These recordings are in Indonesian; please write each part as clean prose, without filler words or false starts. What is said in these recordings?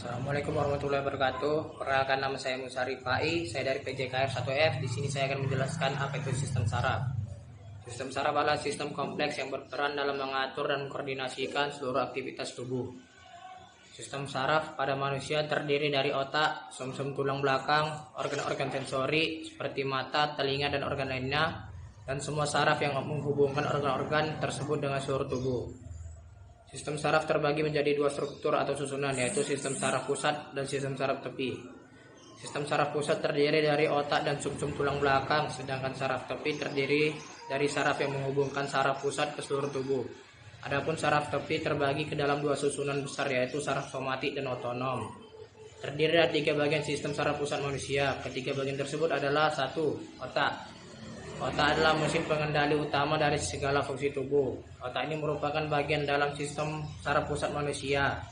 Assalamualaikum warahmatullahi wabarakatuh. Perkenalkan, nama saya Musa Rifai. Saya dari PJKF 1F. Di sini saya akan menjelaskan apa itu sistem saraf. Sistem saraf adalah sistem kompleks yang berperan dalam mengatur dan mengkoordinasikan seluruh aktivitas tubuh. Sistem saraf pada manusia terdiri dari otak, sumsum tulang belakang, organ-organ sensori seperti mata, telinga, dan organ lainnya, dan semua saraf yang menghubungkan organ-organ tersebut dengan seluruh tubuh. Sistem saraf terbagi menjadi dua struktur atau susunan, yaitu sistem saraf pusat dan sistem saraf tepi. Sistem saraf pusat terdiri dari otak dan sumsum tulang belakang, sedangkan saraf tepi terdiri dari saraf yang menghubungkan saraf pusat ke seluruh tubuh. Adapun saraf tepi terbagi ke dalam dua susunan besar, yaitu saraf somatik dan otonom. Terdiri dari tiga bagian sistem saraf pusat manusia. Ketiga bagian tersebut adalah: 1. Otak. Otak adalah mesin pengendali utama dari segala fungsi tubuh. Otak ini merupakan bagian dalam sistem saraf pusat manusia.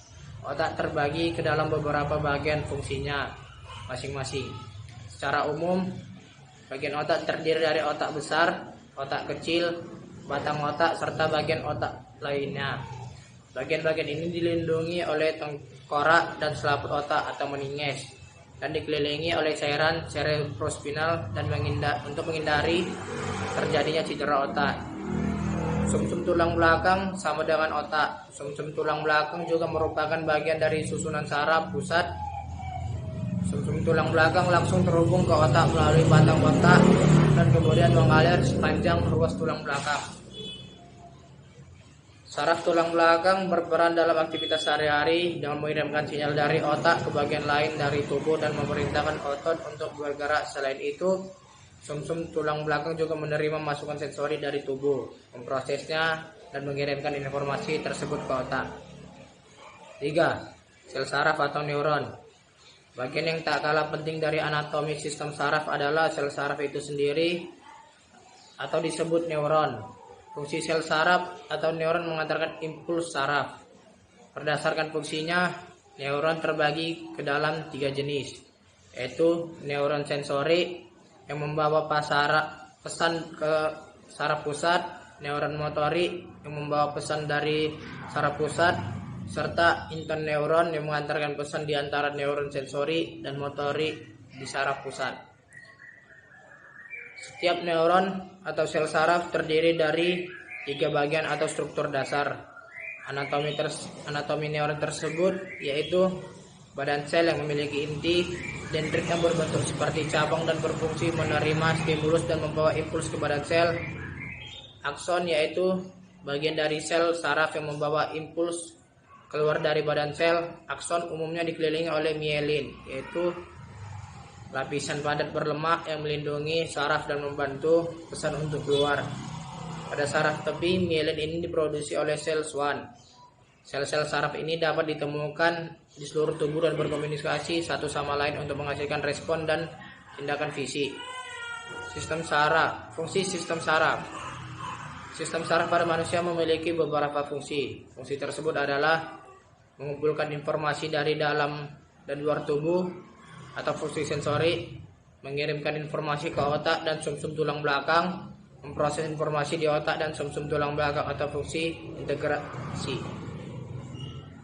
Otak terbagi ke dalam beberapa bagian fungsinya masing-masing. Secara umum, bagian otak terdiri dari otak besar, otak kecil, batang otak, serta bagian otak lainnya. Bagian-bagian ini dilindungi oleh tengkorak dan selaput otak atau meninges, dan dikelilingi oleh cairan cerebrospinal dan untuk menghindari terjadinya cedera otak. Sumsum tulang belakang sama dengan otak. Sumsum tulang belakang juga merupakan bagian dari susunan saraf pusat. Sumsum tulang belakang langsung terhubung ke otak melalui batang otak dan kemudian mengalir sepanjang ruas tulang belakang. Saraf tulang belakang berperan dalam aktivitas sehari-hari dengan mengirimkan sinyal dari otak ke bagian lain dari tubuh dan memerintahkan otot untuk bergerak. Selain itu, sumsum tulang belakang juga menerima masukan sensori dari tubuh, memprosesnya, dan mengirimkan informasi tersebut ke otak. 3. Sel saraf atau neuron. Bagian yang tak kalah penting dari anatomi sistem saraf adalah sel saraf itu sendiri atau disebut neuron. Fungsi sel saraf atau neuron mengantarkan impuls saraf. Berdasarkan fungsinya, neuron terbagi ke dalam 3 jenis, yaitu neuron sensori yang membawa pesan ke saraf pusat, neuron motorik yang membawa pesan dari saraf pusat, serta interneuron yang mengantarkan pesan di antara neuron sensori dan motorik di saraf pusat. Setiap neuron atau sel saraf terdiri dari 3 bagian atau struktur dasar. Anatomi neuron tersebut yaitu badan sel yang memiliki inti, dendrit yang berbentuk seperti cabang dan berfungsi menerima stimulus dan membawa impuls ke badan sel. Akson yaitu bagian dari sel saraf yang membawa impuls keluar dari badan sel. Akson umumnya dikelilingi oleh mielin, yaitu lapisan padat berlemak yang melindungi saraf dan membantu pesan untuk keluar. Pada saraf tepi, mielin ini diproduksi oleh sel Schwann. Sel-sel saraf ini dapat ditemukan di seluruh tubuh dan berkomunikasi satu sama lain untuk menghasilkan respon dan tindakan fisik. Sistem saraf. Fungsi sistem saraf. Sistem saraf pada manusia memiliki beberapa fungsi. Fungsi tersebut adalah mengumpulkan informasi dari dalam dan luar tubuh atau fungsi sensori, mengirimkan informasi ke otak dan sumsum tulang belakang, memproses informasi di otak dan sumsum tulang belakang atau fungsi integrasi,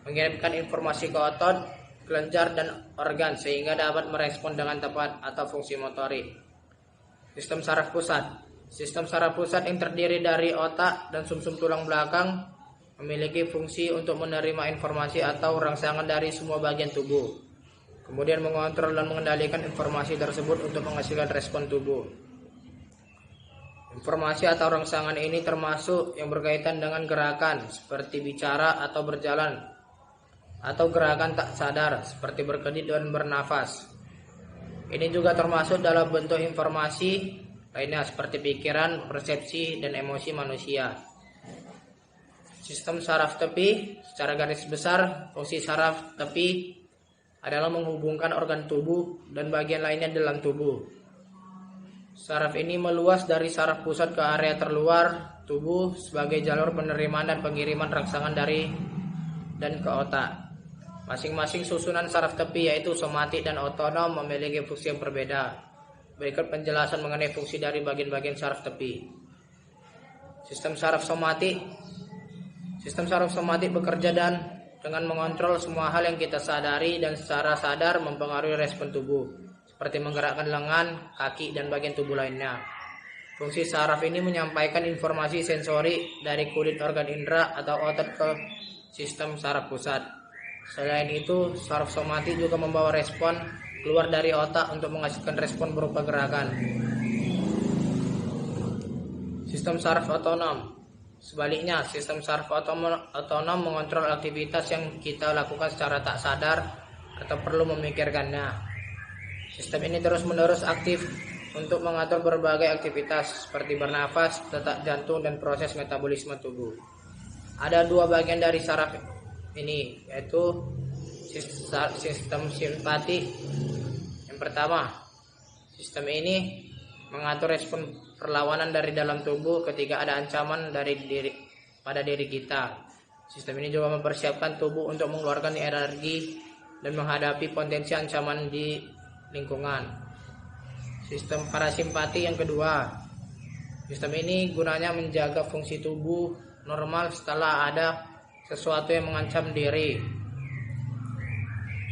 mengirimkan informasi ke otot, kelenjar, dan organ sehingga dapat merespon dengan tepat atau fungsi motorik. Sistem saraf pusat. Sistem saraf pusat yang terdiri dari otak dan sumsum tulang belakang memiliki fungsi untuk menerima informasi atau rangsangan dari semua bagian tubuh, kemudian mengontrol dan mengendalikan informasi tersebut untuk menghasilkan respon tubuh. Informasi atau rangsangan ini termasuk yang berkaitan dengan gerakan seperti bicara atau berjalan, atau gerakan tak sadar seperti berkedip dan bernafas. Ini juga termasuk dalam bentuk informasi lainnya seperti pikiran, persepsi, dan emosi manusia. Sistem saraf tepi. Secara garis besar, fungsi saraf tepi adalah menghubungkan organ tubuh dan bagian lainnya dalam tubuh. Saraf ini meluas dari saraf pusat ke area terluar tubuh sebagai jalur penerimaan dan pengiriman rangsangan dari dan ke otak. Masing-masing susunan saraf tepi yaitu somatik dan otonom memiliki fungsi yang berbeda. Berikut penjelasan mengenai fungsi dari bagian-bagian saraf tepi. Sistem saraf somatik. Sistem saraf somatik bekerja dengan mengontrol semua hal yang kita sadari dan secara sadar mempengaruhi respon tubuh, seperti menggerakkan lengan, kaki, dan bagian tubuh lainnya. Fungsi saraf ini menyampaikan informasi sensori dari kulit organ indera atau otot ke sistem saraf pusat. Selain itu, saraf somatik juga membawa respon keluar dari otak untuk menghasilkan respon berupa gerakan. Sistem saraf otonom. Sebaliknya, sistem saraf otonom mengontrol aktivitas yang kita lakukan secara tak sadar atau perlu memikirkannya. Sistem ini terus-menerus aktif untuk mengatur berbagai aktivitas seperti bernafas, detak jantung, dan proses metabolisme tubuh. Ada dua bagian dari saraf ini, yaitu sistem simpatik. Yang pertama, sistem ini mengatur respon perlawanan dari dalam tubuh ketika ada ancaman pada diri kita. Sistem ini juga mempersiapkan tubuh untuk mengeluarkan energi dan menghadapi potensi ancaman di lingkungan. Sistem parasimpati yang kedua. Sistem ini gunanya menjaga fungsi tubuh normal setelah ada sesuatu yang mengancam diri.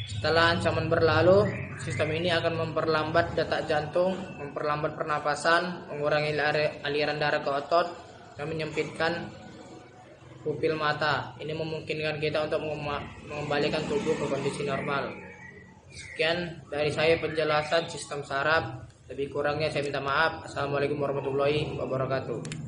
Setelah ancaman berlalu, sistem ini akan memperlambat detak jantung, memperlambat pernapasan, mengurangi aliran darah ke otot, dan menyempitkan pupil mata. Ini memungkinkan kita untuk mengembalikan tubuh ke kondisi normal. Sekian dari saya penjelasan sistem saraf. Lebih kurangnya saya minta maaf. Assalamualaikum warahmatullahi wabarakatuh.